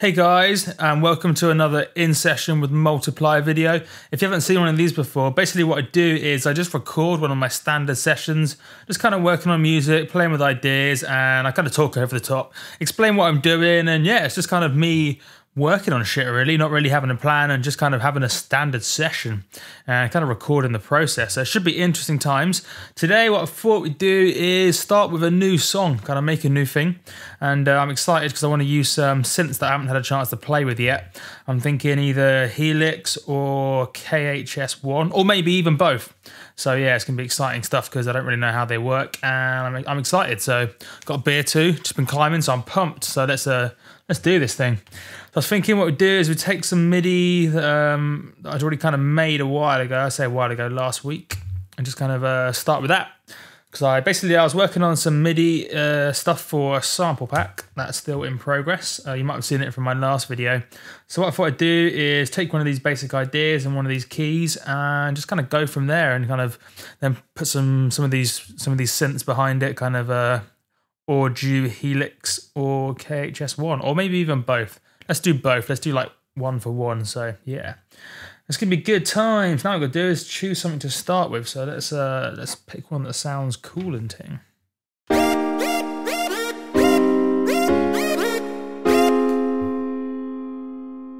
Hey guys, and welcome to another in session with multiplier video. If you haven't seen one of these before, basically what I do is I just record one of my standard sessions, just kind of working on music, playing with ideas, and I kind of talk over the top, explain what I'm doing, and yeah, it's just kind of me working on shit really, not really having a plan and just kind of having a standard session and kind of recording the process. So it should be interesting times. Today what I thought we'd do is start with a new song, kind of make a new thing. And I'm excited because I want to use some synths that I haven't had a chance to play with yet. I'm thinking either Helix or KHS1 or maybe even both. So yeah, it's going to be exciting stuff because I don't really know how they work and I'm excited. So got a beer too, just been climbing, so I'm pumped. So let's do this thing. So I was thinking what we'd do is we'd take some MIDI that I'd already kind of made a while ago, I say a while ago, last week, and just kind of start with that. Because I was working on some MIDI stuff for a sample pack that's still in progress. You might have seen it from my last video. So what I thought I'd do is take one of these basic ideas and one of these keys and just kind of go from there and kind of then put some of these synths behind it, kind of audio, Helix or KHS1, or maybe even both. Let's do both. Let's do like one for one. So yeah, it's gonna be good times. Now what I'm gonna do is choose something to start with. So let's pick one that sounds cool and ting.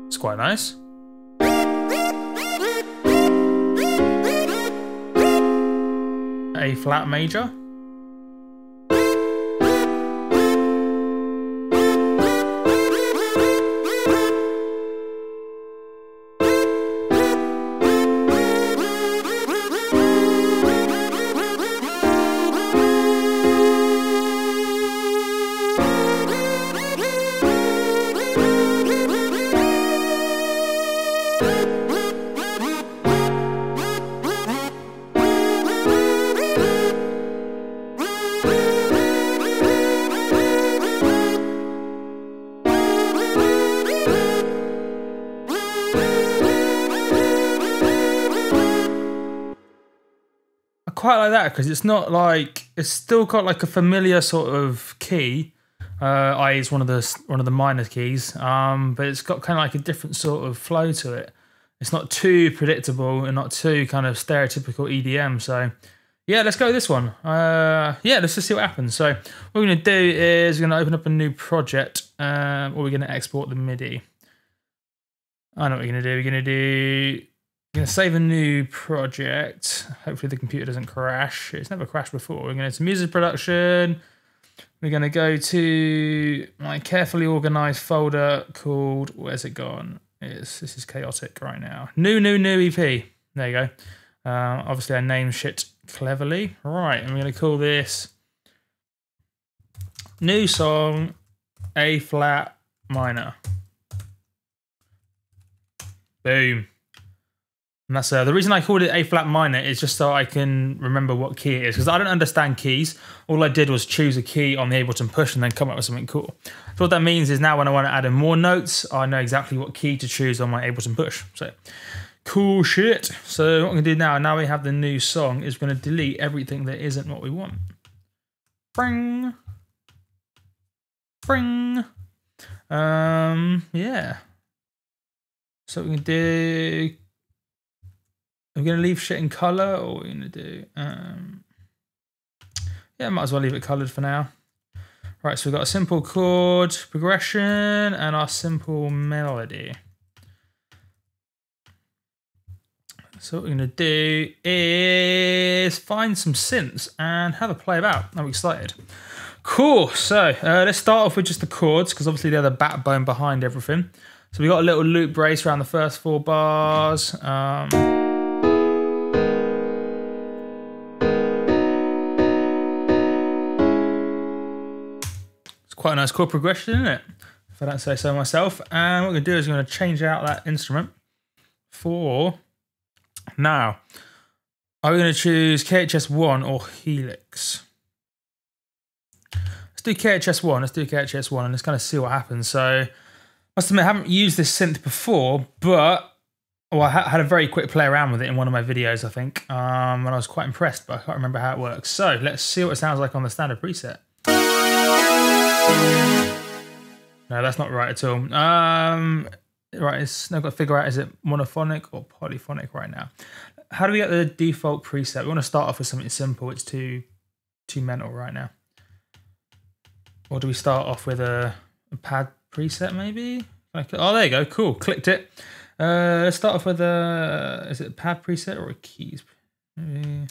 It's quite nice. A flat major. Quite like that because it's not like it's still got like a familiar sort of key. I is one of the minor keys, but it's got kind of like a different sort of flow to it. It's not too predictable and not too kind of stereotypical EDM. So yeah, let's go with this one. Yeah, let's just see what happens. So what we're gonna do is we're gonna open up a new project, or we're gonna export the MIDI. I know what we're gonna do. We're going to save a new project. Hopefully the computer doesn't crash. It's never crashed before. We're going to go to music production. We're going to go to my carefully organized folder called, where's it gone? This is chaotic right now. New EP. There you go. Obviously I named shit cleverly. Right, and we're going to call this new song A flat minor. Boom. And that's the reason I called it A flat minor is just so I can remember what key it is, because I don't understand keys. All I did was choose a key on the Ableton push and then come up with something cool. So what that means is now when I want to add in more notes, I know exactly what key to choose on my Ableton push. So cool shit. So what I'm gonna do now we have the new song, is we're gonna delete everything that isn't what we want. Bring. Bring. Yeah. So what we're gonna do. We're going to leave shit in colour, or what we're going to do? Yeah, might as well leave it coloured for now. Right, so we've got a simple chord progression and our simple melody. So what we're going to do is find some synths and have a play about. I'm excited. Cool, so let's start off with just the chords, because obviously they're the backbone behind everything. So we got a little loop brace around the first 4 bars. Quite a nice chord progression, isn't it? If I don't say so myself. And what we're going to do is we're going to change out that instrument for now. Are we going to choose KHS1 or Helix? Let's do KHS1. Let's do KHS1 and let's kind of see what happens. So, must admit, I haven't used this synth before, but I had a very quick play around with it in one of my videos, I think, and I was quite impressed, but I can't remember how it works. So let's see what it sounds like on the standard preset. No, that's not right at all. Right, I've got to figure out, is it monophonic or polyphonic right now? How do we get the default preset? We want to start off with something simple. It's too mental right now. Or do we start off with a pad preset maybe? Oh, there you go. Cool. Clicked it. Let's start off with is it a pad preset or a keys? Maybe.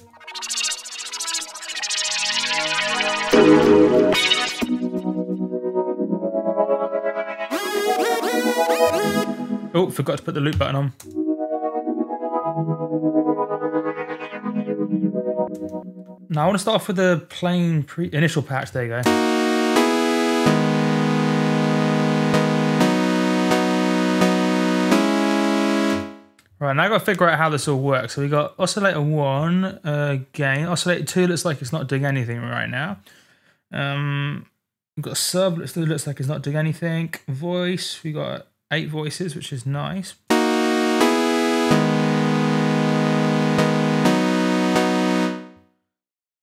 Oh, forgot to put the loop button on. Now I want to start off with the plain initial patch. There you go. Right, now I've got to figure out how this all works. So we got oscillator 1, gain. Oscillator 2 looks like it's not doing anything right now. We've got a sub, looks like it's not doing anything. Voice, we got 8 voices, which is nice.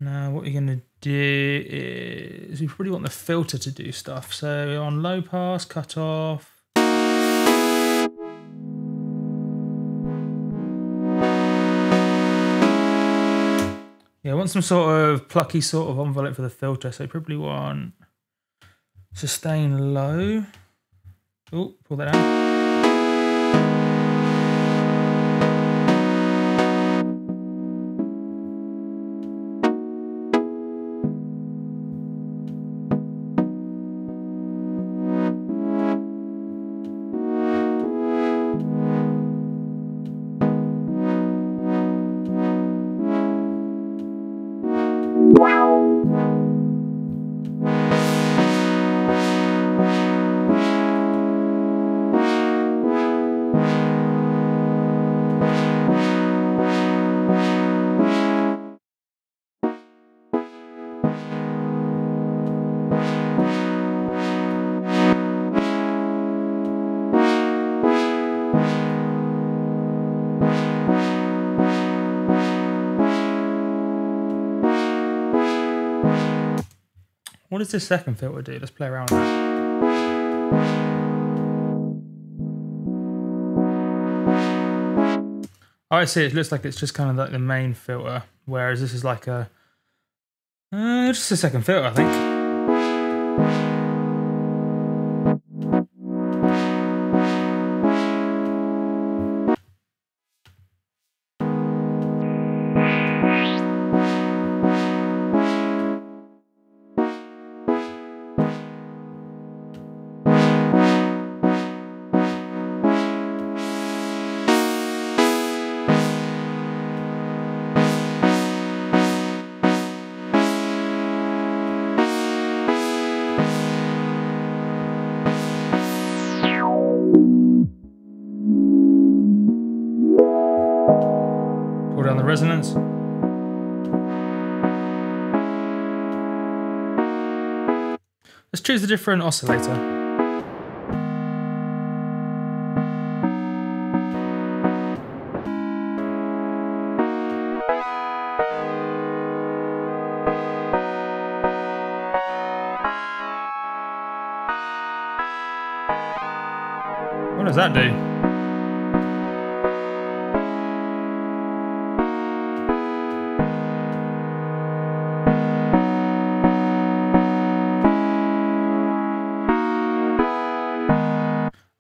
Now what we're going to do is we probably want the filter to do stuff. So on low pass, cut off. Yeah, I want some sort of plucky sort of envelope for the filter. So probably want sustain low. Oh, pull that down. What does this second filter do? Let's play around with that. Oh, I see. It looks like it's just kind of like the main filter, whereas this is like a just a second filter, I think. Pull down the resonance. Let's choose a different oscillator. What does that do?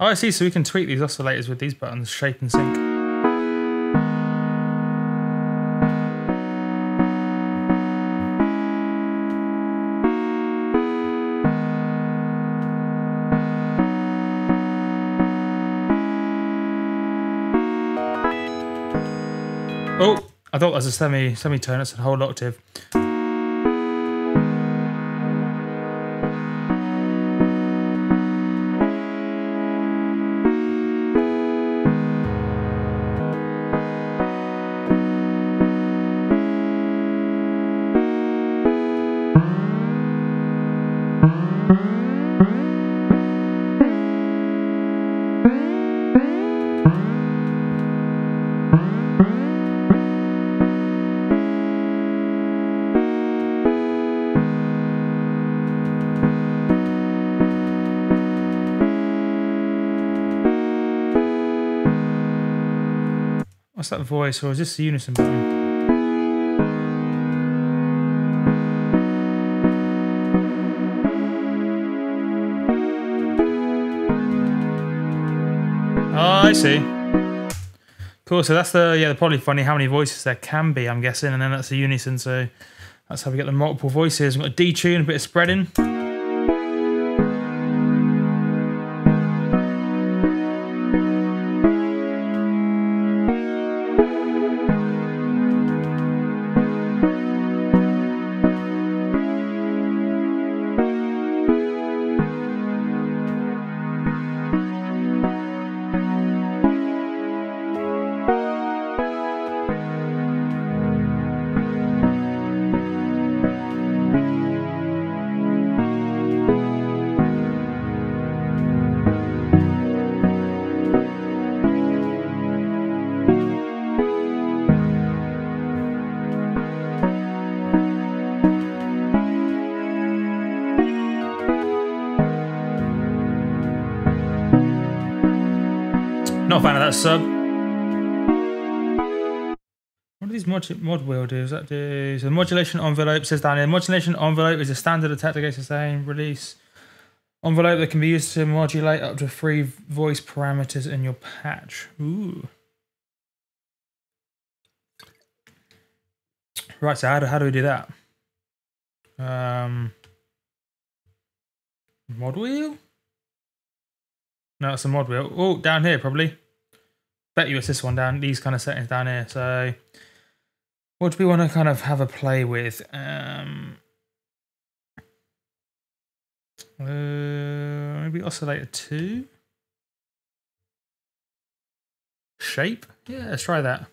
Oh, I see, so we can tweak these oscillators with these buttons, shape and sync. Oh, I thought that was a semitone, it's a whole octave. What's that voice, or is this the unison button? Oh, I see. Cool, so that's the polyphony, how many voices there can be, I'm guessing, and then that's the unison, so that's how we get the multiple voices. We've got a detune, a bit of spreading. Not a fan of that sub. What do these mod wheel do? Does that do? So modulation envelope says down here. Modulation envelope is a standard attack against sustain release envelope that can be used to modulate up to 3 voice parameters in your patch. Ooh. Right, so how do we do that? Mod wheel? No, it's a mod wheel. Oh, down here probably. Bet you it's this one down, these kind of settings down here. So what do we want to kind of have a play with? Maybe oscillator 2? Shape? Yeah, let's try that.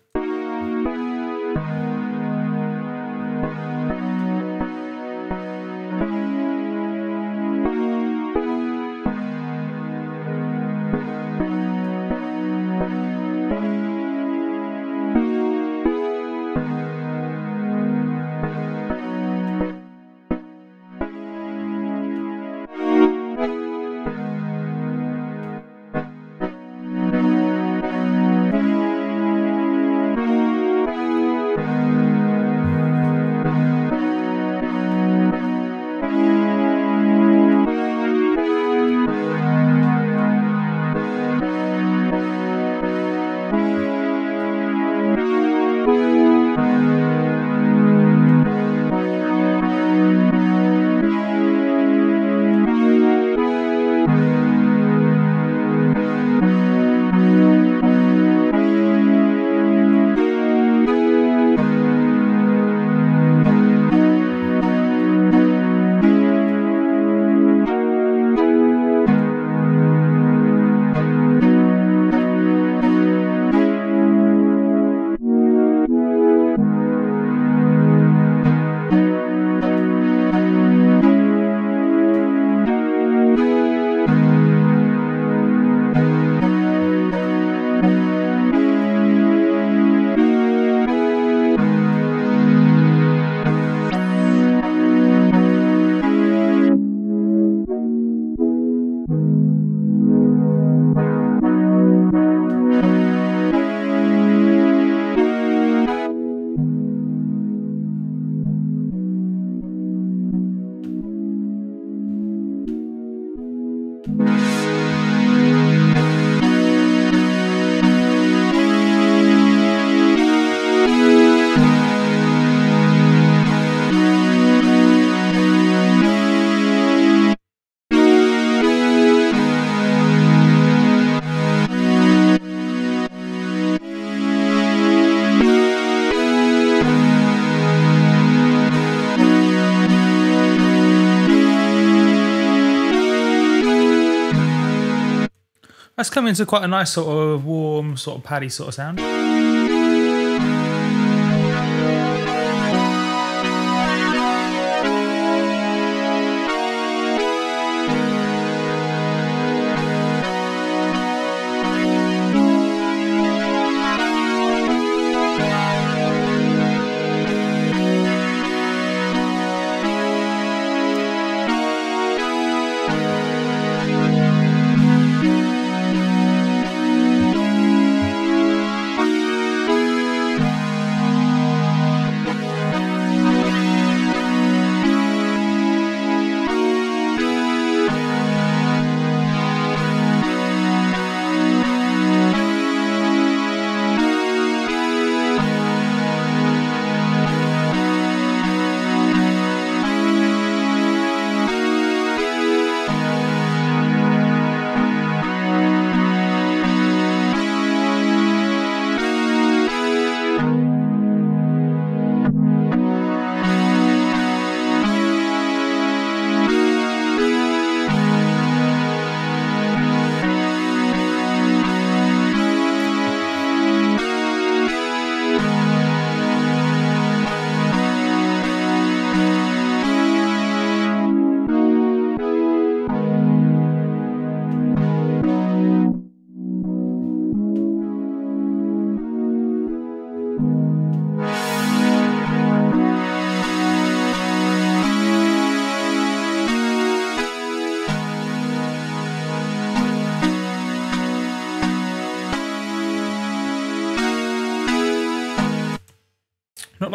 That's coming into quite a nice sort of warm, sort of paddy sort of sound.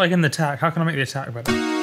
liking the attack. How can I make the attack better?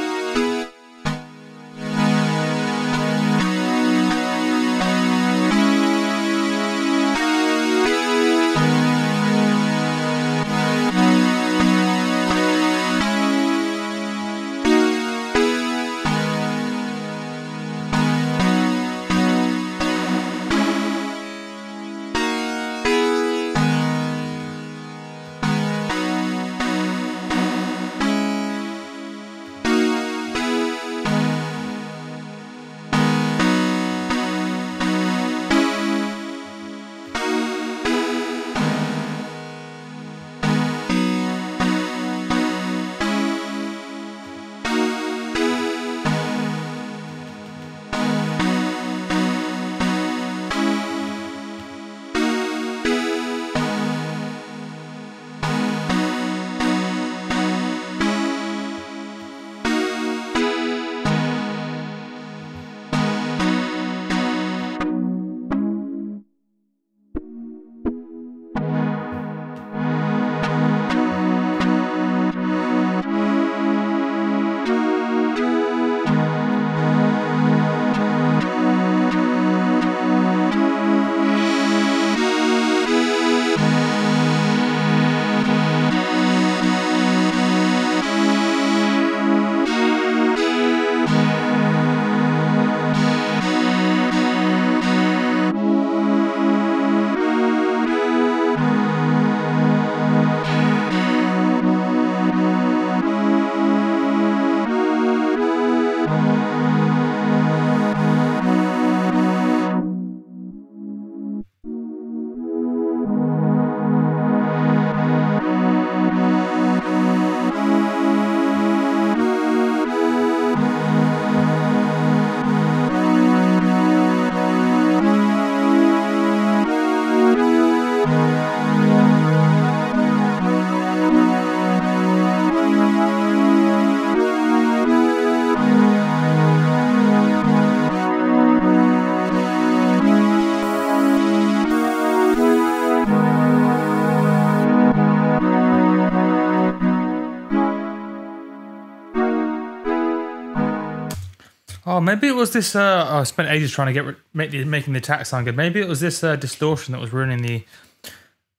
Oh, maybe it was this. I spent ages trying to making the attack sound good. Maybe it was this distortion that was ruining the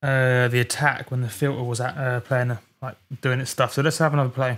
attack when the filter was playing, like doing its stuff. So let's have another play.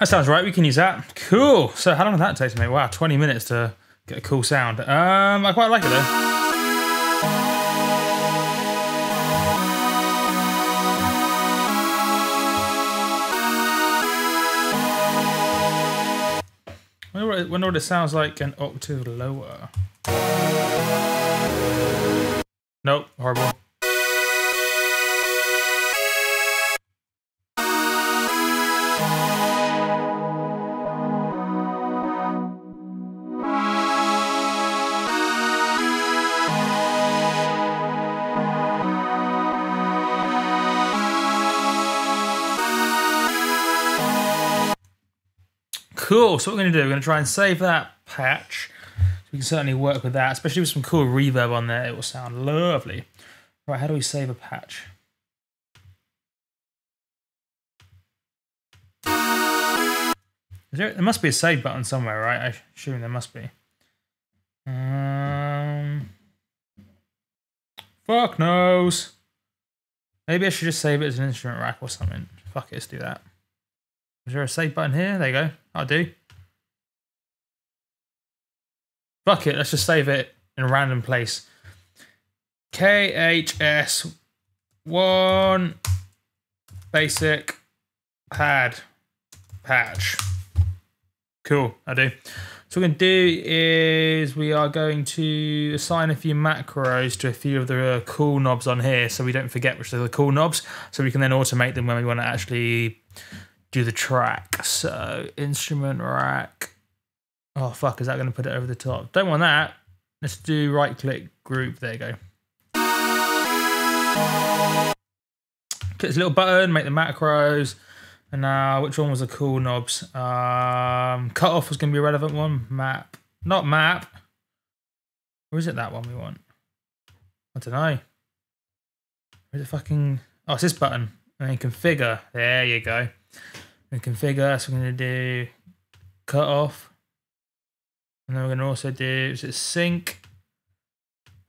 That sounds right, we can use that. Cool. So how long did that take to make? Wow, 20 minutes to get a cool sound. I quite like it though. I wonder what it sounds like an octave lower. Nope, horrible. Cool, so what we're going to do, we're going to try and save that patch. We can certainly work with that, especially with some cool reverb on there. It will sound lovely. Right, how do we save a patch? There must be a save button somewhere, right? I assume there must be. Fuck knows. Maybe I should just save it as an instrument rack or something. Fuck it, let's do that. Is there a save button here? There you go. I'll do. Fuck it, let's just save it in a random place. KHS1 basic patch. Cool, I do. So what we're going to do is we are going to assign a few macros to a few of the cool knobs on here so we don't forget which are the cool knobs, so we can then automate them when we want to actually do the track. So instrument rack. Oh fuck, is that going to put it over the top? Don't want that. Let's do right click group. There you go. Click this little button, make the macros. And now, which one was the cool knobs? Cut off was going to be a relevant one. Map. Not map. Or is it that one we want? I don't know. Where's it fucking... Oh, it's this button. And then configure. There you go. And configure. So we're going to do cut off. And then we're going to also do... Is it sync?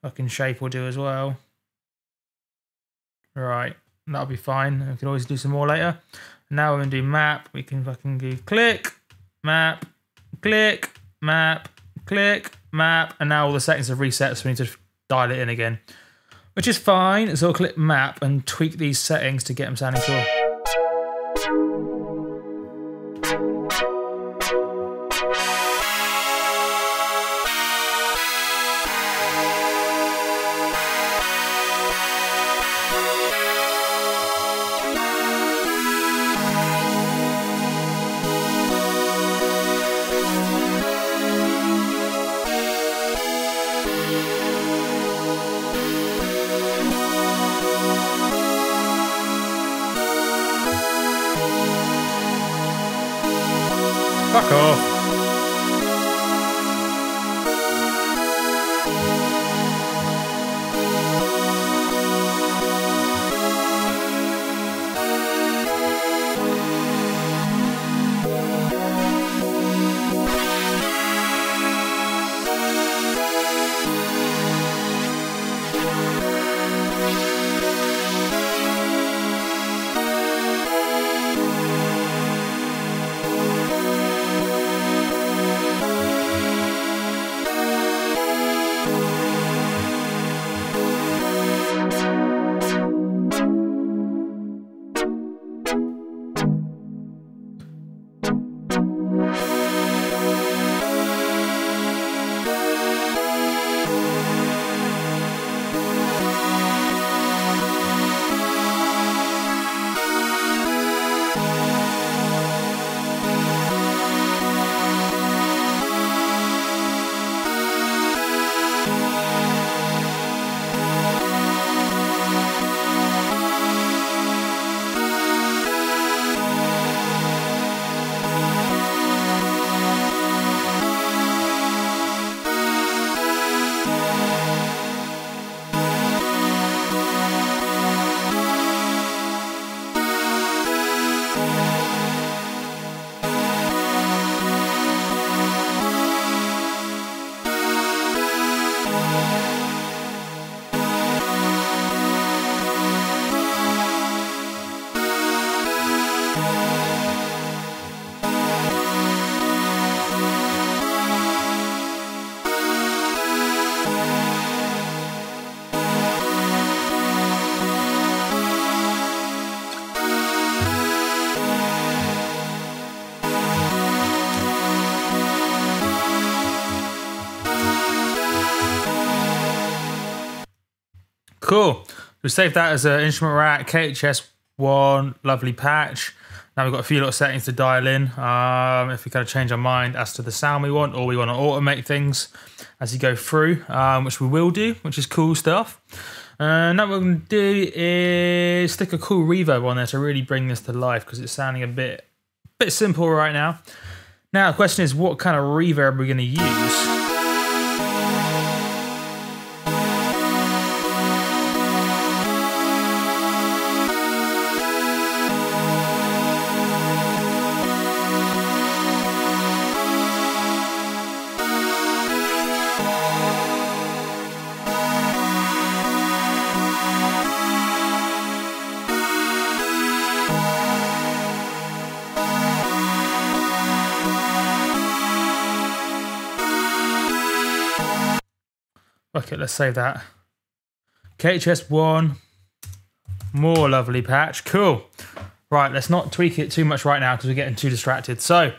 Fucking shape will do as well. Right. That'll be fine. We can always do some more later. Now we're going to do map. We can fucking do click, map, click, map, click, map. And now all the settings have reset, so we need to dial it in again. Which is fine. So I'll click map and tweak these settings to get them sounding cool. Fuck off. Cool. We saved that as an instrument rack, KHS1, lovely patch. Now we've got a few little settings to dial in. If we kind of change our mind as to the sound we want, or we want to automate things as you go through, which we will do, which is cool stuff. Now what we're going to do is stick a cool reverb on there to really bring this to life, because it's sounding a bit simple right now. Now the question is, what kind of reverb we're going to use? Okay, let's save that. KHS1, more lovely patch. Cool. Right, let's not tweak it too much right now because we're getting too distracted. So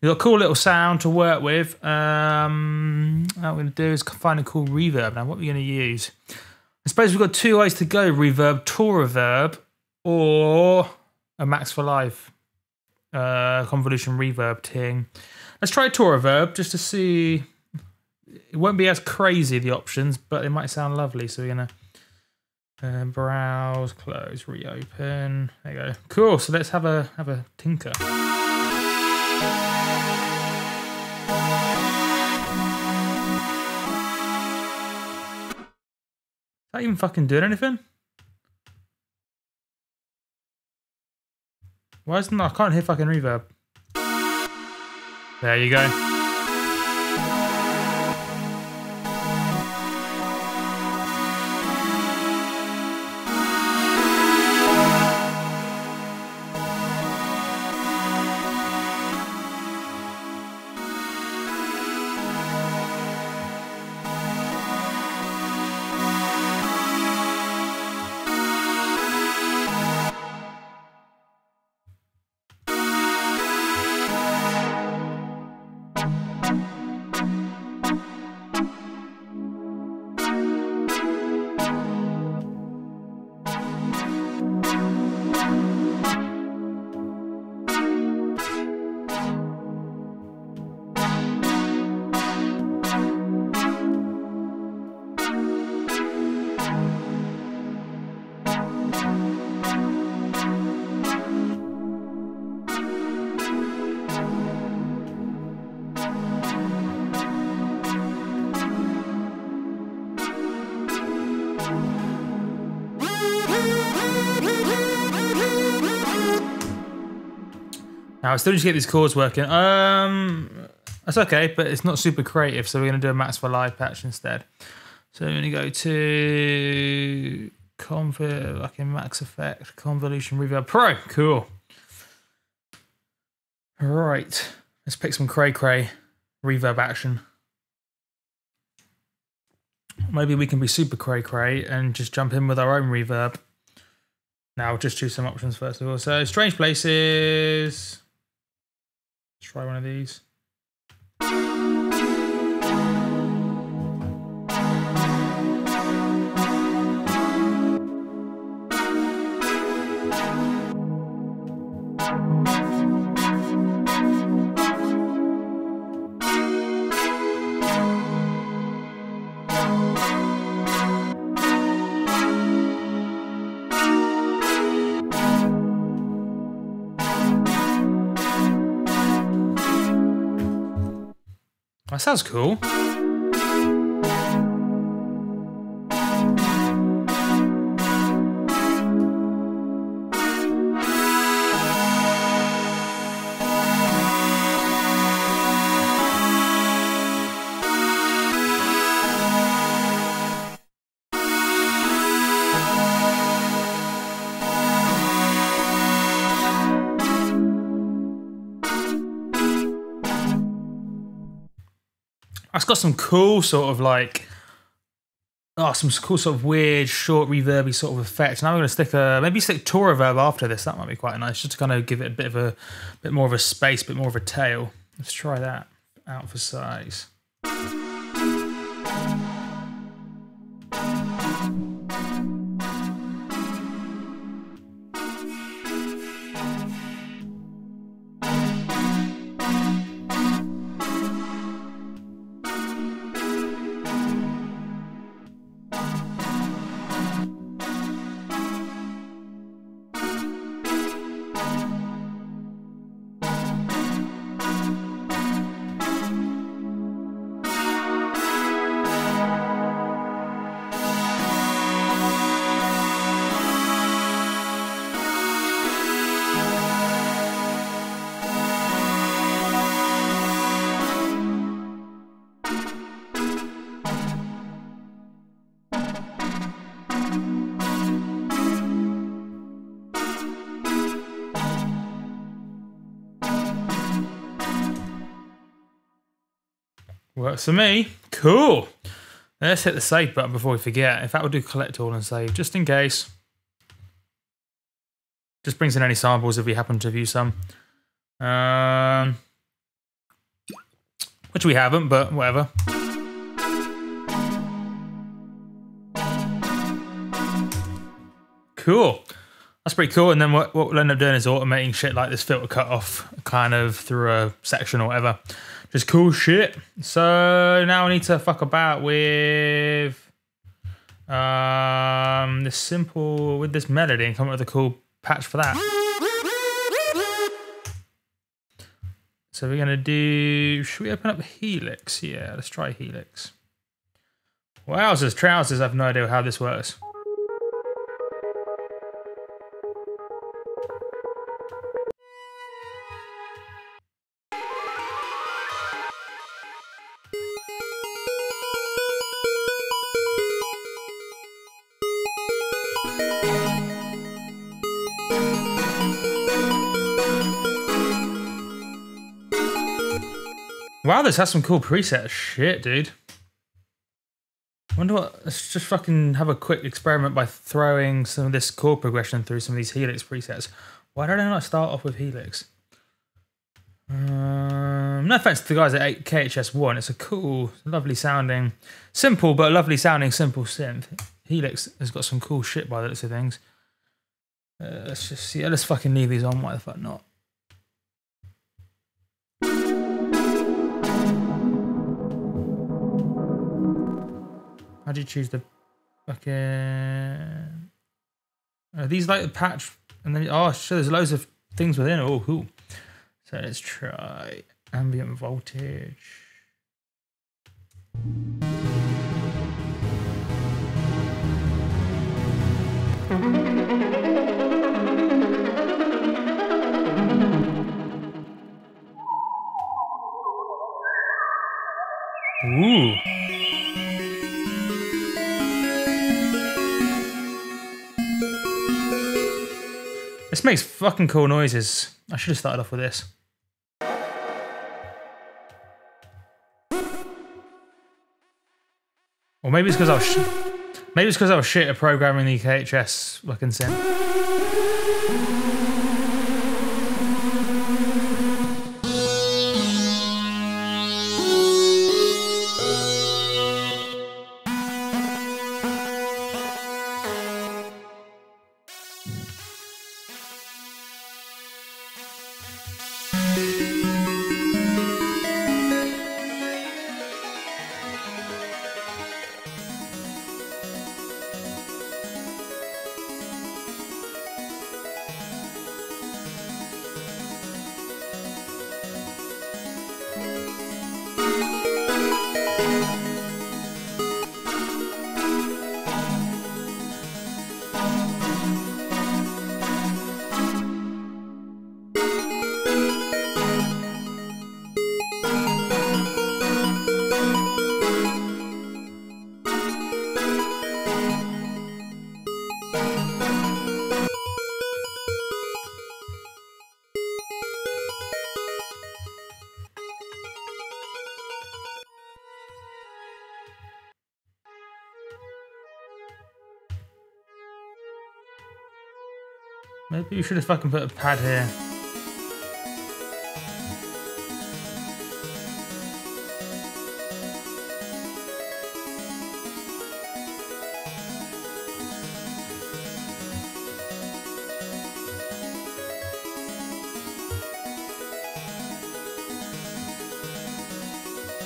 we've got a cool little sound to work with. What we're going to do is find a cool reverb. Now, what are we going to use? I suppose we've got two ways to go: reverb, tour reverb, or a Max for Live convolution reverb thing. Let's try tour reverb just to see. It won't be as crazy, the options, but it might sound lovely. So we're going to browse, close, reopen. There you go. Cool. So let's have a tinker. Is that even fucking doing anything? Why isn't that? I can't hear fucking reverb. There you go. Now I still need to get these chords working. That's okay, but it's not super creative, so we're going to do a Max for Live patch instead. So we're going to go to like in Max Effect, Convolution Reverb Pro. Cool. All right, let's pick some cray reverb action. Maybe we can be super cray and just jump in with our own reverb. Now we'll just choose some options first of all. So Strange Places. Let's try one of these. That sounds cool. It's got some cool sort of like, some cool sort of weird, short, reverby sort of effect. Now we're going to stick maybe tour reverb after this. That might be quite nice, just to kind of give it a bit more of a space, a bit more of a tail. Let's try that out for size. Works for me. Cool. Let's hit the save button before we forget. In fact, we'll do collect all and save, just in case. Just brings in any samples if we happen to view some. Which we haven't, but whatever. Cool. That's pretty cool. And then what we'll end up doing is automating shit like this filter cutoff kind of through a section or whatever. Just cool shit. So now we need to fuck about with this melody and come up with a cool patch for that. So we're gonna do, should we open up Helix? Yeah, let's try Helix. Wowzers, trousers, I have no idea how this works. Wow, this has some cool presets. Shit, dude. Wonder what. Let's just fucking have a quick experiment by throwing some of this chord progression through some of these Helix presets. Why don't I not start off with Helix? No offense to the guys at KHS1. It's a cool, lovely sounding, simple but lovely sounding simple synth. Helix has got some cool shit by the looks of things. Let's just see. Let's fucking leave these on. Why the fuck not? How do you choose the fucking... Are these like the patch? And then, oh, sure, there's loads of things within. Oh, cool. So let's try ambient voltage. Ooh. This makes fucking cool noises. I should have started off with this. Or maybe it's because I was shit at programming the KHS fucking synth. Maybe you should have fucking put a pad here.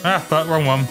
Ah, fuck, wrong one.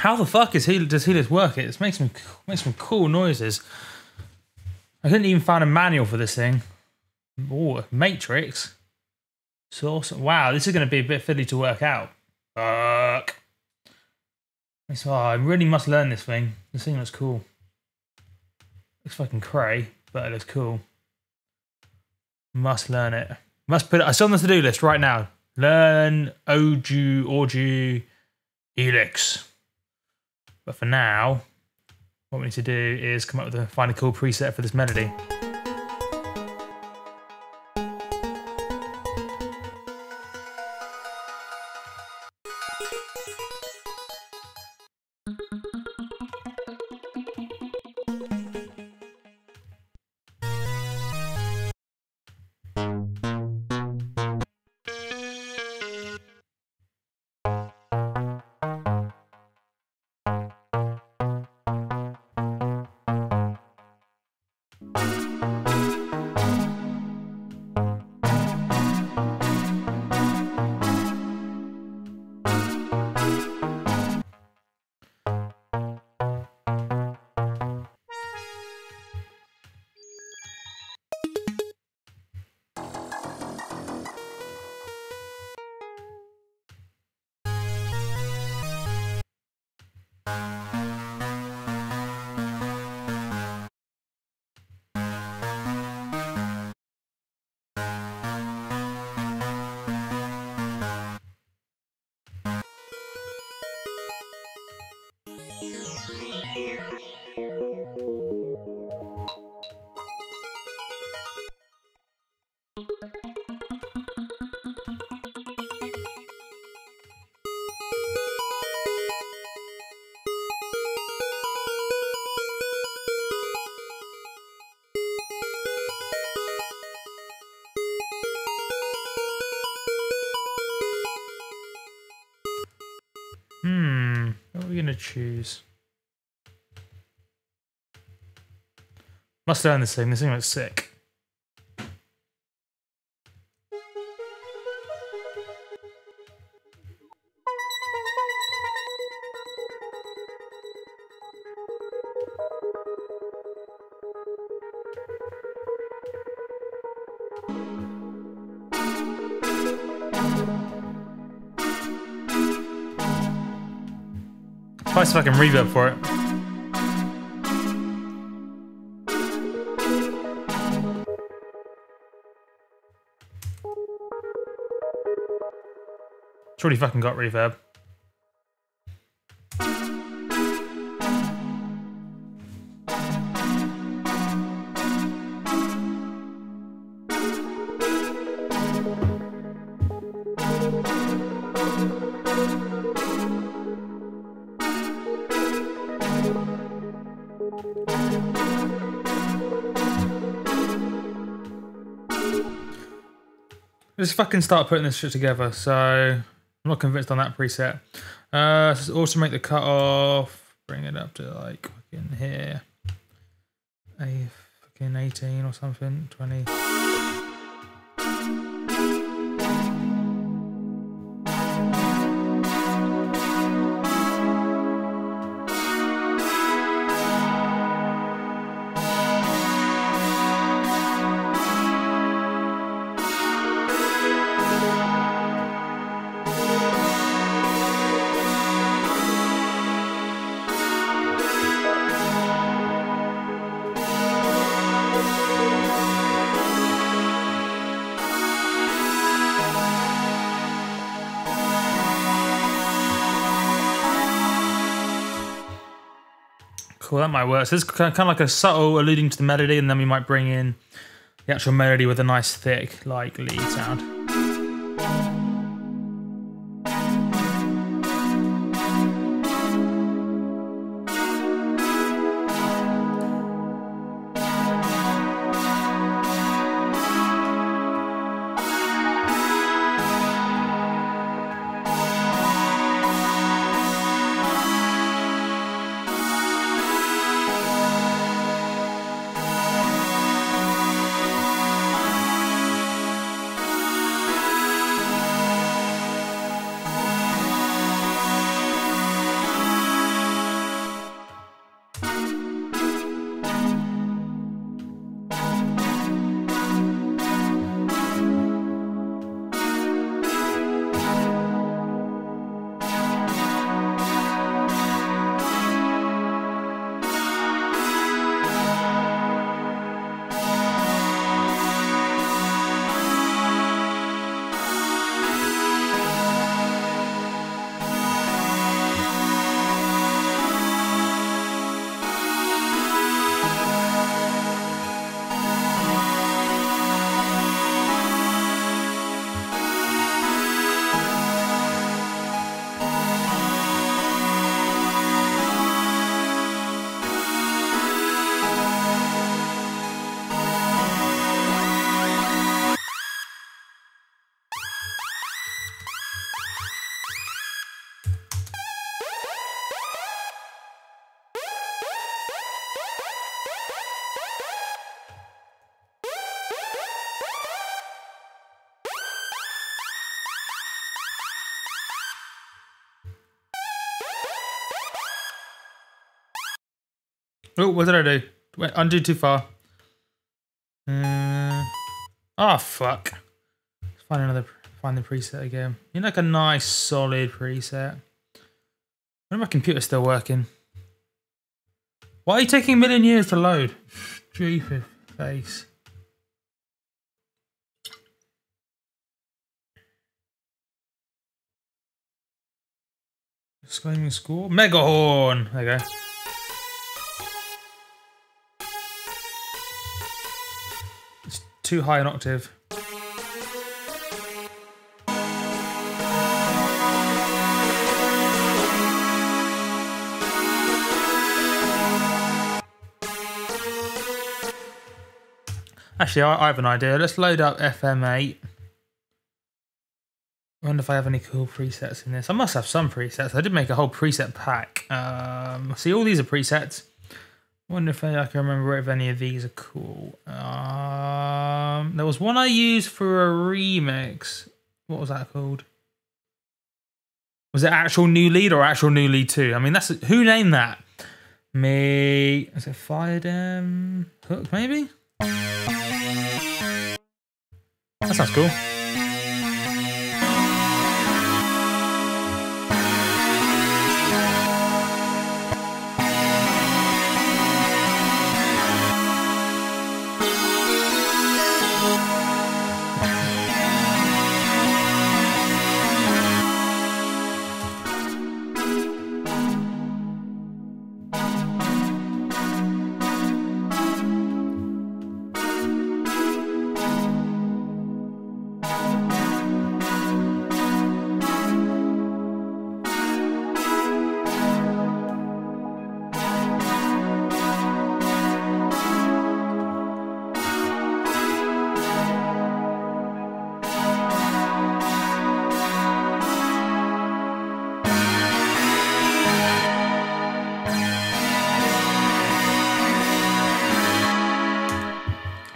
How the fuck does Healers work it? It makes some cool noises. I couldn't even find a manual for this thing. Oh, Matrix. Source. Wow, this is going to be a bit fiddly to work out. Fuck. Oh, I really must learn this thing. This thing looks cool. Looks fucking cray, but it looks cool. Must learn it. Must put it. It's on the to-do list right now. Learn audio Helix. But for now, what we need to do is come up with find a cool preset for this melody. What are we gonna choose? Must learn this thing. This thing looks sick. Nice fucking reverb for it. It's already fucking got reverb. Let's fucking start putting this shit together. So I'm not convinced on that preset. Let's also make the cutoff. Bring it up to like fucking here. A fucking 18 or something. 20. Cool, that might work. So this is kind of like a subtle alluding to the melody, and then we might bring in the actual melody with a nice thick, like, lead sound. Oh, what did I do? Went undo too far. Oh, fuck. Find the preset again. You need like a nice solid preset. When my computer's still working. Why are you taking a million years to load? Stupid face. Exclaiming score. Mega horn. There you go. It's too high an octave. Actually, I have an idea. Let's load up FM8. I wonder if I have any cool presets in this. I must have some presets. I did make a whole preset pack. See, all these are presets. I wonder if I can remember if any of these are cool. There was one I used for a remix. What was that called? Was it Actual New Lead or Actual New Lead 2? I mean, that's who named that? Me. Is it Firedem Hook, maybe? That sounds cool.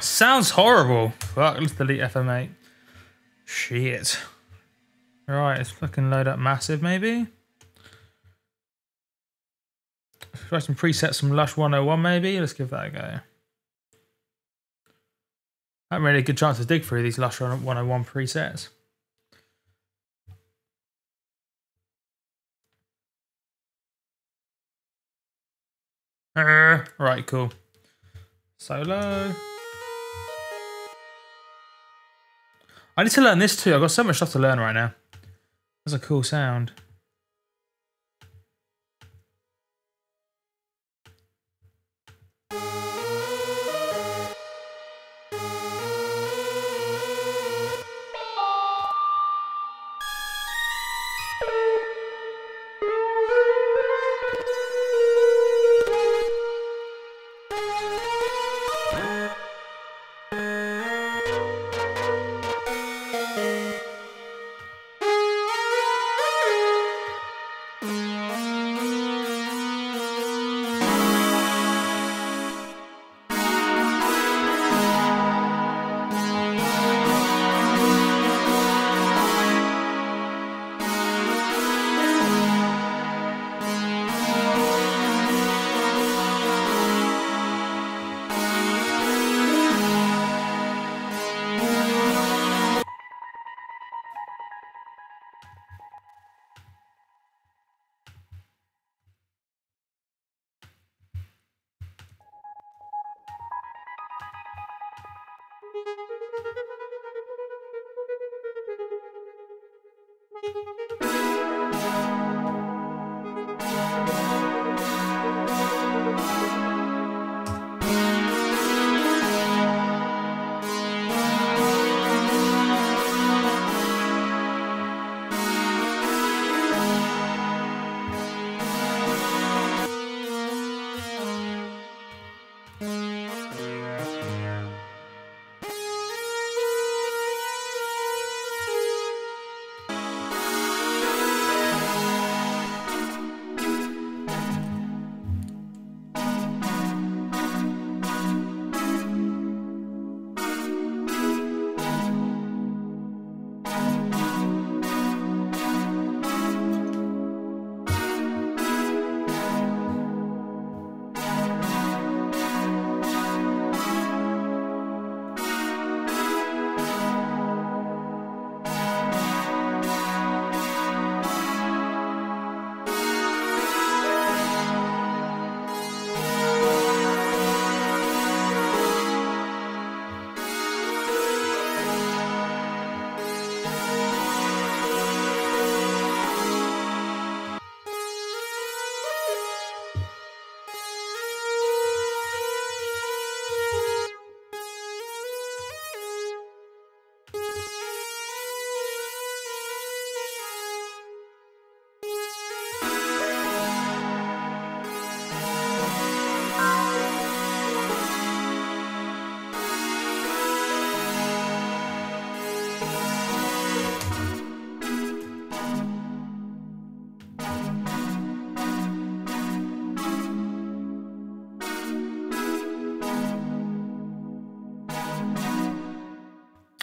Sounds horrible. Fuck, let's delete FM8. Shit. Right, let's fucking load up Massive, maybe. Try some presets, some Lush 101, maybe. Let's give that a go. I haven't really a good chance to dig through these Lush 101 presets. Right, cool. Solo. I need to learn this too. I've got so much stuff to learn right now. That's a cool sound.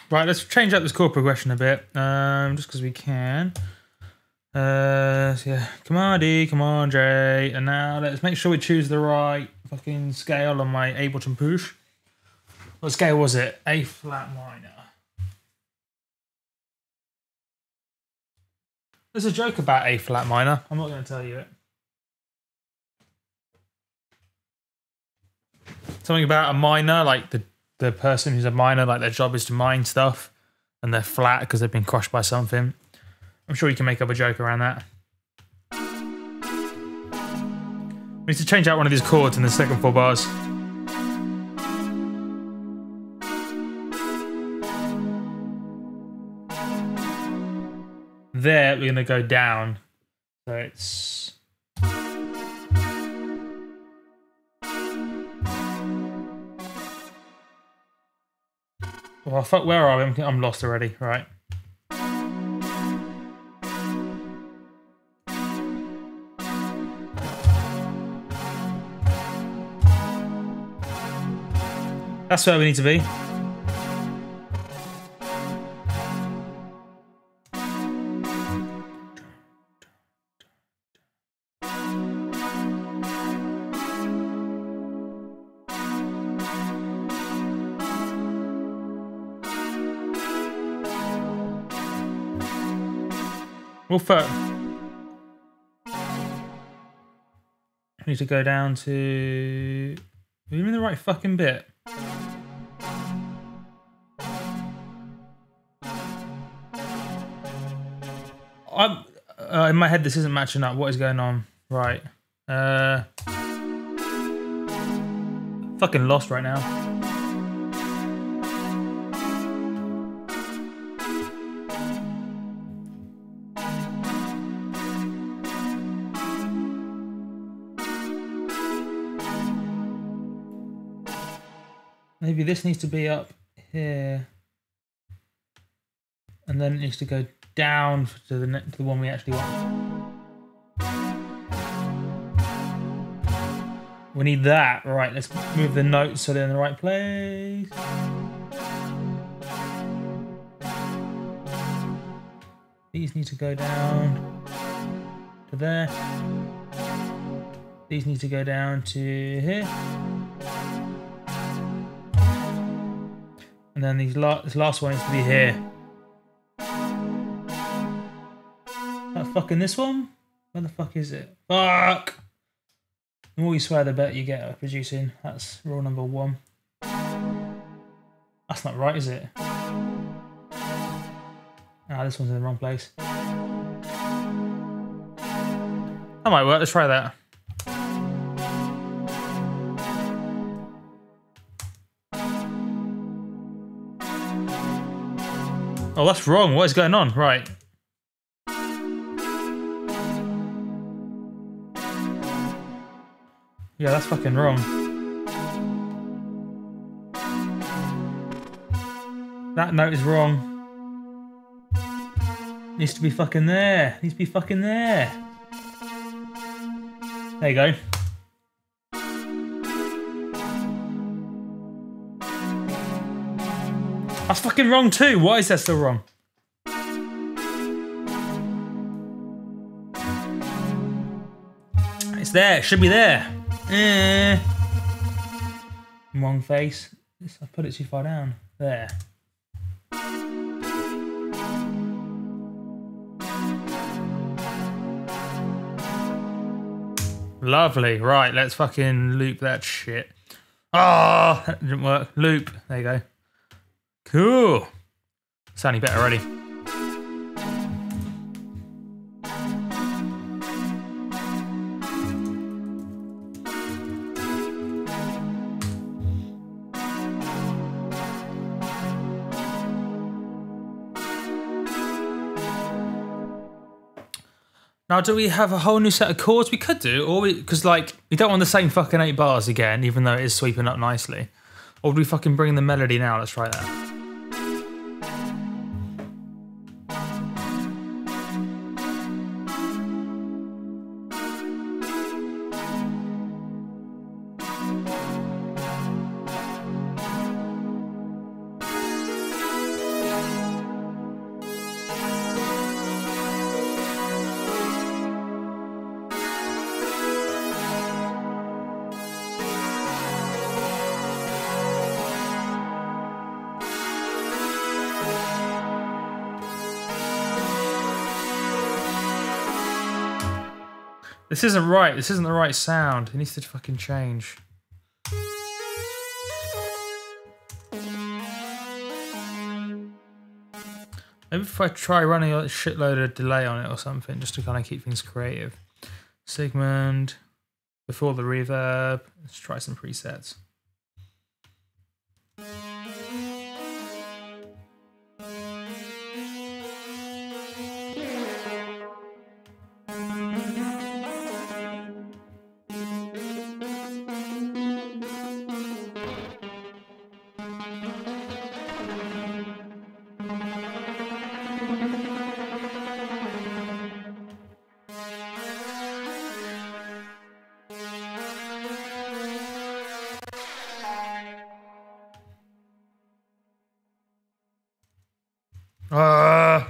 Right, let's change up this chord progression a bit, just because we can. So yeah, come on D, come on J, and now let's make sure we choose the right fucking scale on my Ableton push. What scale was it? A flat minor. There's a joke about A flat minor. I'm not going to tell you it. Something about a miner, like the person who's a miner, like their job is to mine stuff, and they're flat because they've been crushed by something. I'm sure you can make up a joke around that. We need to change out one of these chords in the second 4 bars. There, we're going to go down. So it's... Well, fuck, where are we? I'm lost already, right. That's where we need to be. Well, first, we need to go down to... Are we in the right fucking bit? In my head, this isn't matching up. What is going on? Right. Fucking lost right now. Maybe this needs to be up here. And then it needs to go down to the one we actually want. We need that. Right, let's move the notes so they're in the right place. These need to go down to there. These need to go down to here. And then this last one needs to be here. That fucking this one? Where the fuck is it? Fuck! The more you swear, the better you get at producing. That's rule number 1. That's not right, is it? Ah, this one's in the wrong place. That might work. Let's try that. Oh, that's wrong. What is going on? Right. Yeah, that's fucking wrong. That note is wrong. Needs to be fucking there. Needs to be fucking there. There you go. That's fucking wrong too. Why is that still wrong? It's there. It should be there. Wrong face. I put it too far down. There. Lovely. Right, let's fucking loop that shit. Ah, that didn't work. Loop. There you go. Cool. Sounding better already. Now, do we have a whole new set of chords? We could do, or because like we don't want the same fucking 8 bars again, even though it is sweeping up nicely. Or do we fucking bring the melody now? Let's try that. This isn't right. This isn't the right sound. It needs to fucking change. Maybe if I try running a shitload of delay on it or something, just to kind of keep things creative. Segment, before the reverb. Let's try some presets.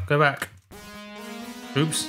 Go back. Oops.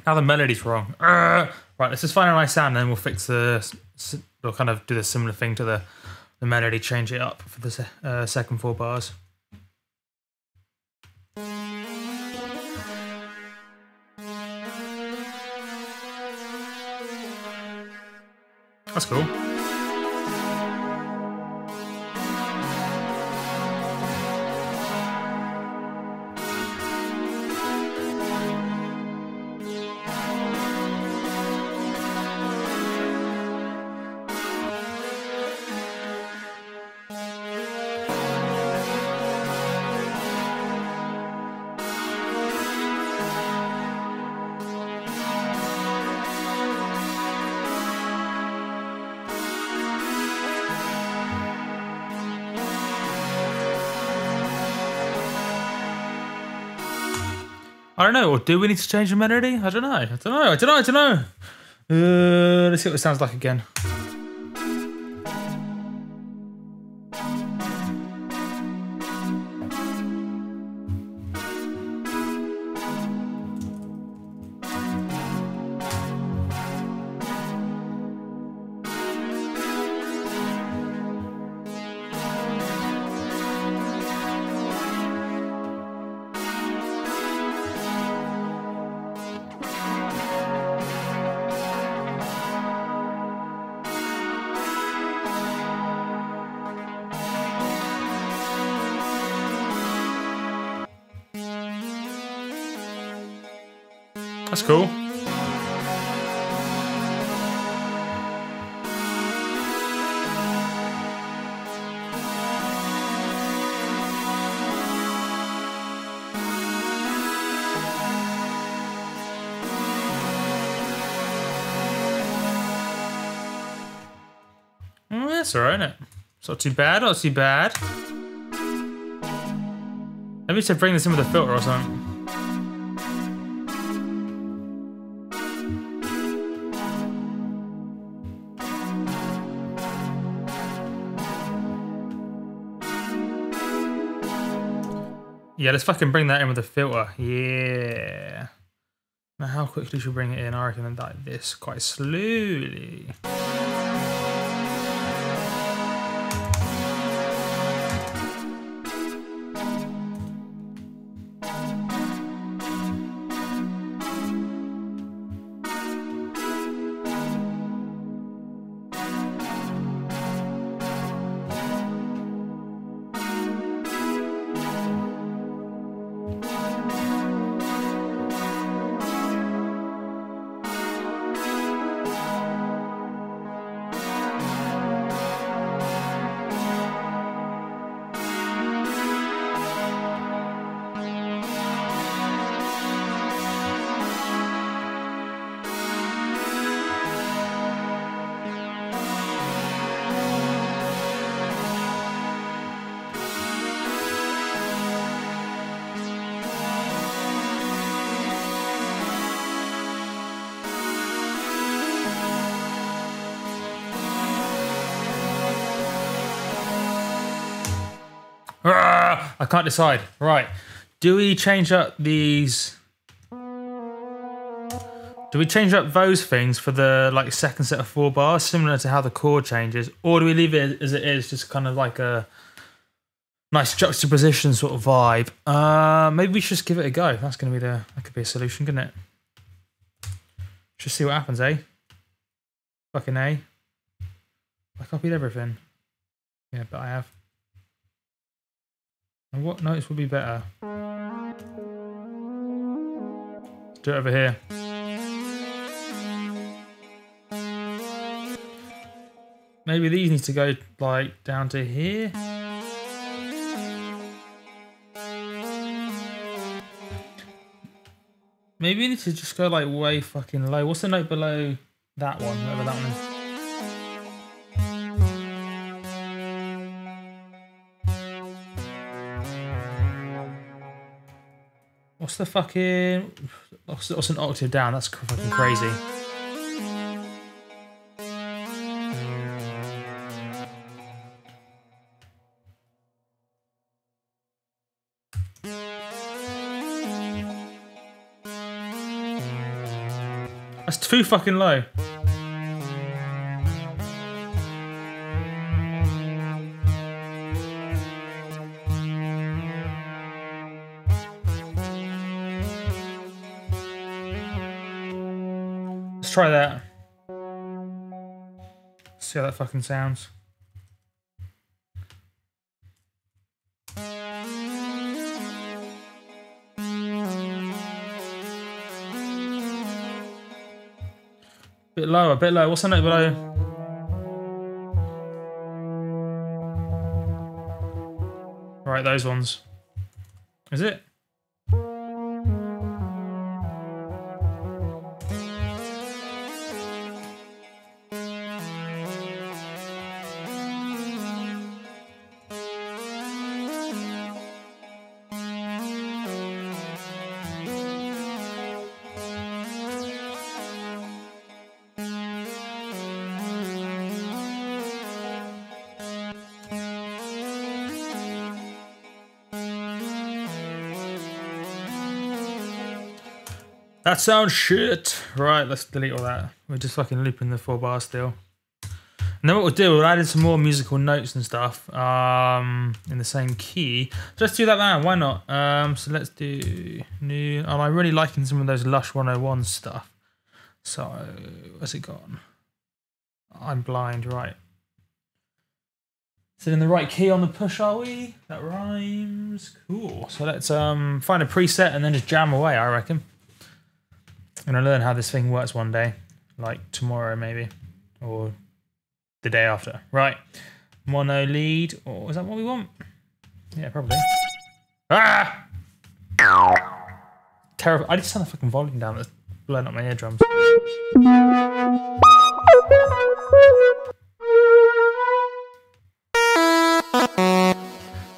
Now the melody's wrong. Right, let's just find a nice sound and then we'll fix we'll kind of do the similar thing to the melody, change it up for the second 4 bars. That's cool. I don't know, or do we need to change the melody? I don't know. Let's see what it sounds like again. That's cool. That's alright, isn't it? It's not too bad, not too bad. Maybe we should bring this in with a filter or something. Yeah, let's fucking bring that in with a filter. Yeah. Now, how quickly should we bring it in? I reckon like this, quite slowly. I can't decide. Right. Do we change up these? Do we change up those things for the like second set of 4 bars, similar to how the chord changes, or do we leave it as it is, just kind of like a nice juxtaposition sort of vibe? Maybe we should just give it a go. That could be a solution, couldn't it? Just see what happens, eh? Fucking A. I copied everything. Yeah, but I have. And what notes would be better? Let's do it over here. Maybe these need to go like down to here. Maybe we need to just go like way fucking low. What's the note below that one? Whatever that one is. What's the fucking... What's an octave down? That's fucking crazy. That's too fucking low. Let's try that. See how that fucking sounds. Bit lower, bit lower. What's the note below? Right, those ones. Is it? That sounds shit. Right, let's delete all that. We're just fucking looping the 4 bars still. And then what we'll do, we'll add in some more musical notes and stuff in the same key. So let's do that now, why not? So let's do new. Oh, I'm really liking some of those Lush 101 stuff. So, where's it gone? I'm blind, right. Is it in the right key on the push, are we? That rhymes. Cool. So let's find a preset and then just jam away, I reckon. I'm gonna learn how this thing works one day, like tomorrow maybe, or the day after. Right, mono lead, or is that what we want? Yeah, probably. Ah! Terrible. I just turn the fucking volume down. That's blowing up my eardrums.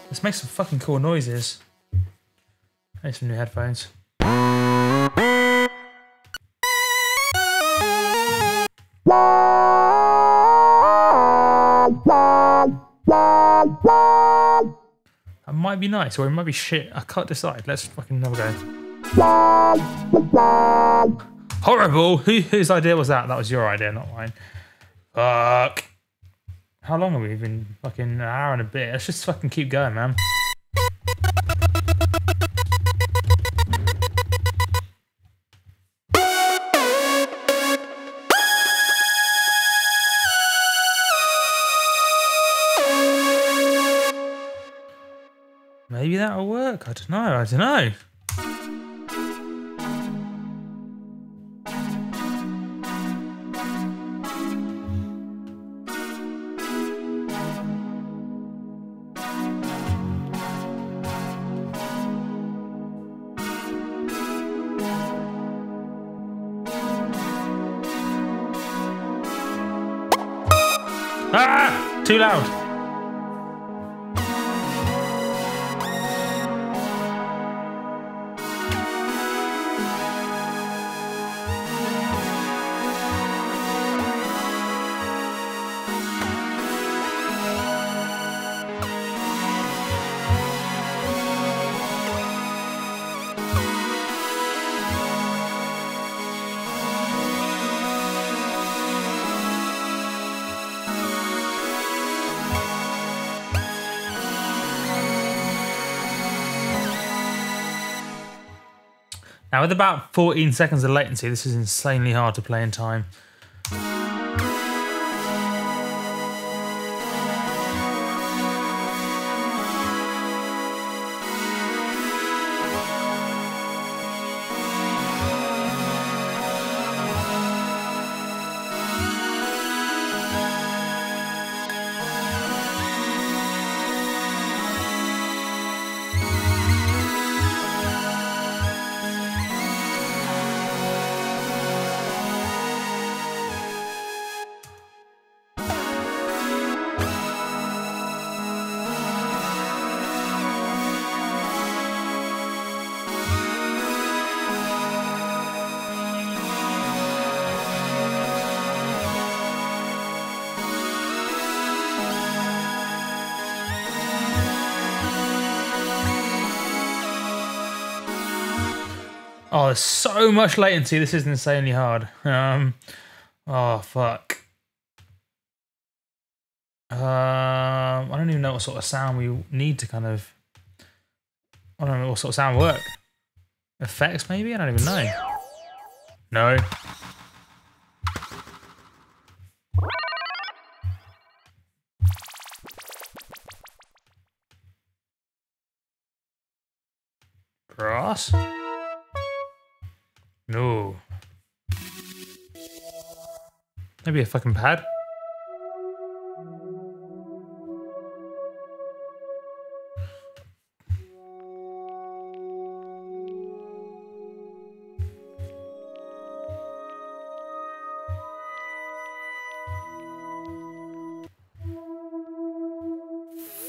Let's make some fucking cool noises. I need some new headphones. That might be nice, or it might be shit. I can't decide. Let's fucking have a go. Horrible! Whose idea was that? That was your idea, not mine. Fuck. How long have we been? Fucking an hour and a bit. Let's just fucking keep going, man. Maybe that'll work. I don't know. Ah! Too loud. Now with about 14 seconds of latency, this is insanely hard to play in time. Oh, there's so much latency. This is insanely hard. Oh, fuck. I don't even know what sort of sound we need to kind of... I don't know what sort of sound work. Effects, maybe? I don't even know. No. Brass? No. Maybe a fucking pad?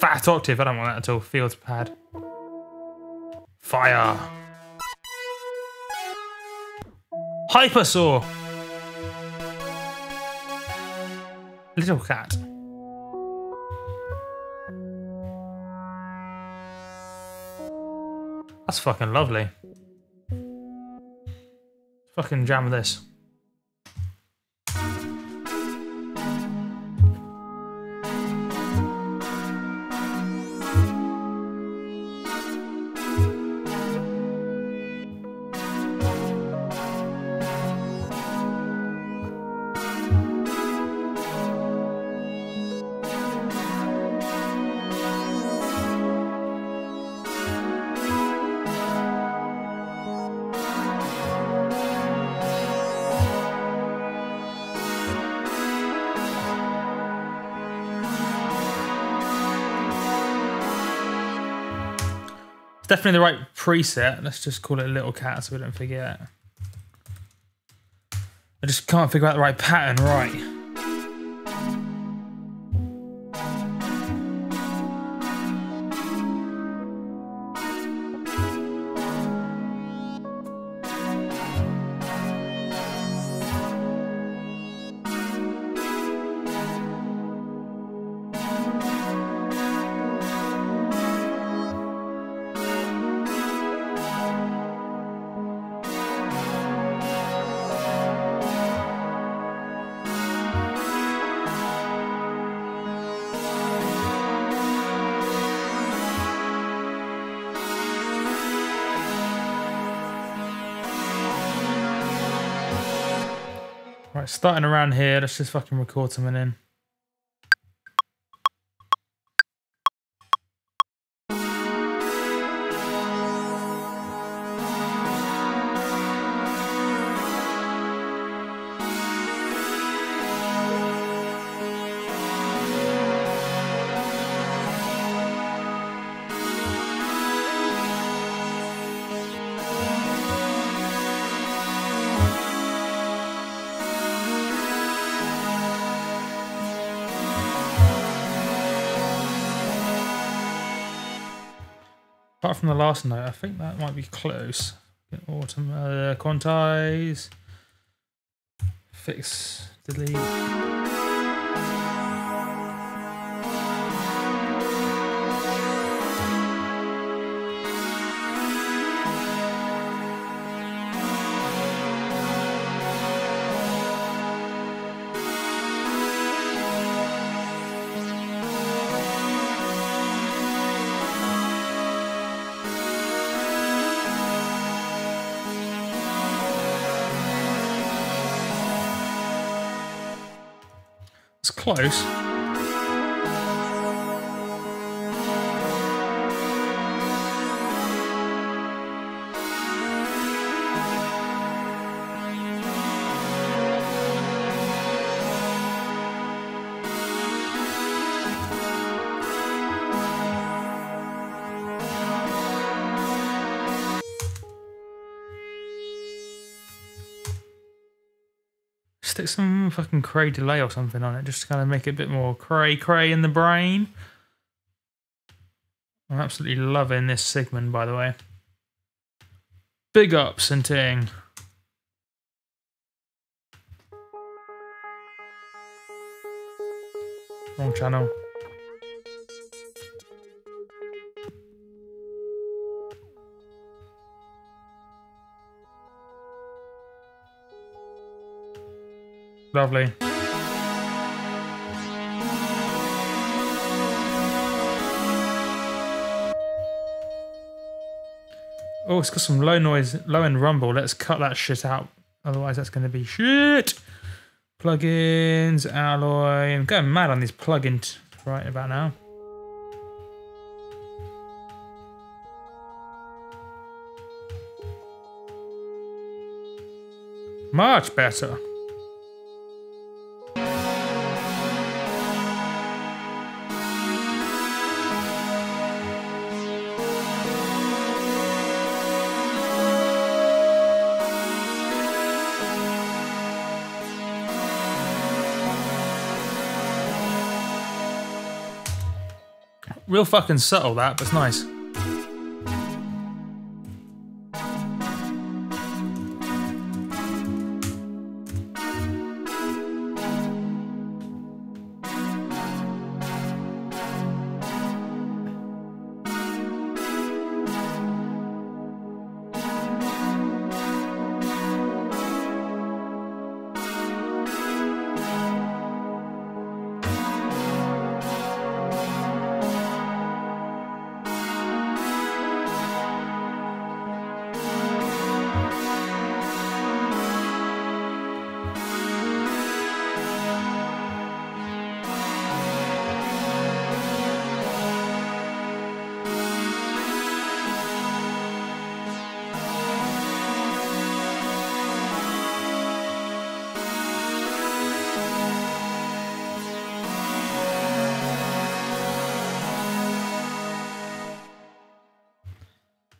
Fat octave, I don't want that at all. Fields pad. Fire. Hypersaw. Little cat. That's fucking lovely. Fucking jam this. It's definitely the right preset. Let's just call it a little cat so we don't forget. I just can't figure out the right pattern right. Right, starting around here, let's just fucking record something in. Apart from the last note, I think that might be close. Autumn, quantize, fix, delete. It's close. Stick some fucking cray delay or something on it, just to kind of make it a bit more cray in the brain. I'm absolutely loving this Sigmund, by the way. Big ups and ting. Wrong channel. Lovely. Oh, it's got some low noise, low end rumble. Let's cut that shit out. Otherwise, that's going to be shit. Plugins, alloy. I'm going mad on these plugins right about now. Much better. Real fucking subtle that, but it's nice.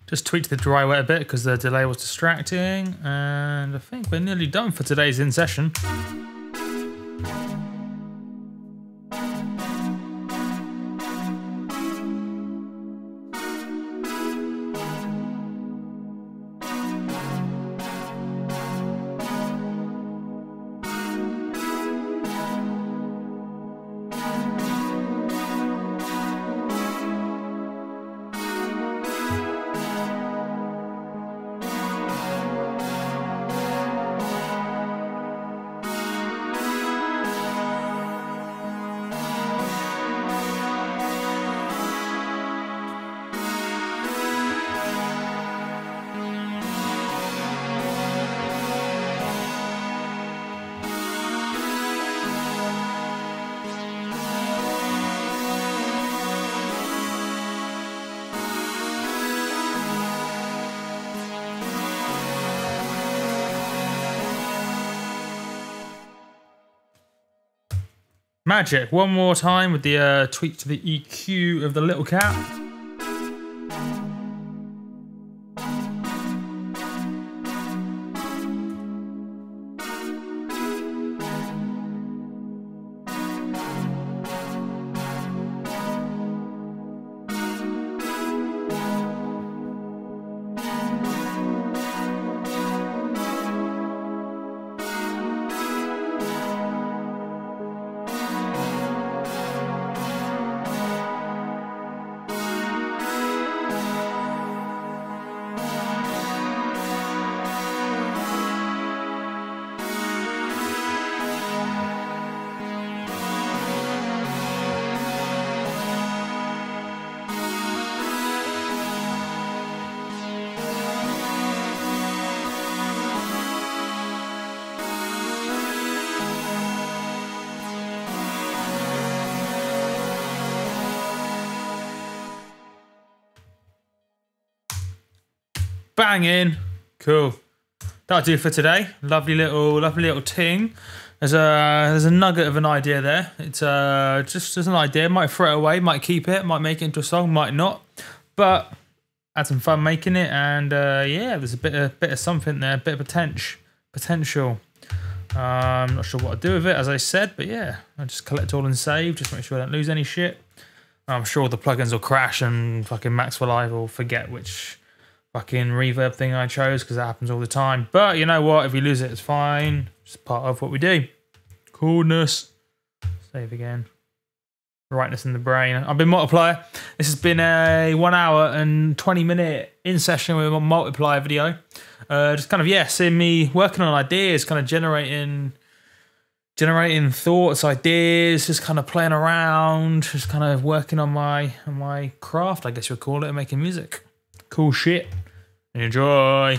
Just tweaked the dry wet a bit because the delay was distracting, and I think we're nearly done for today's in session. Magic. One more time with the tweak to the EQ of the little cat. banging. Cool. That'll do for today. Lovely little ting. There's a nugget of an idea there. It's just an idea. Might throw it away, might keep it, might make it into a song, might not. But had some fun making it, and yeah, there's a bit of something there, a bit of potential. I'm not sure what to do with it, as I said, but yeah, I just collect all and save, just make sure I don't lose any shit. I'm sure the plugins will crash and fucking Max for Live will forget which fucking reverb thing I chose, because that happens all the time. But you know what? If we lose it, it's fine. It's part of what we do. Coolness. Save again. Rightness in the brain. I've been Multiplier. This has been a 1 hour and 20-minute in session with a Multiplier video. Just kind of, yeah, seeing me working on ideas, kind of generating thoughts, ideas, just kind of playing around, just kind of working on my craft, I guess you'd call it, making music. Cool shit. Enjoy.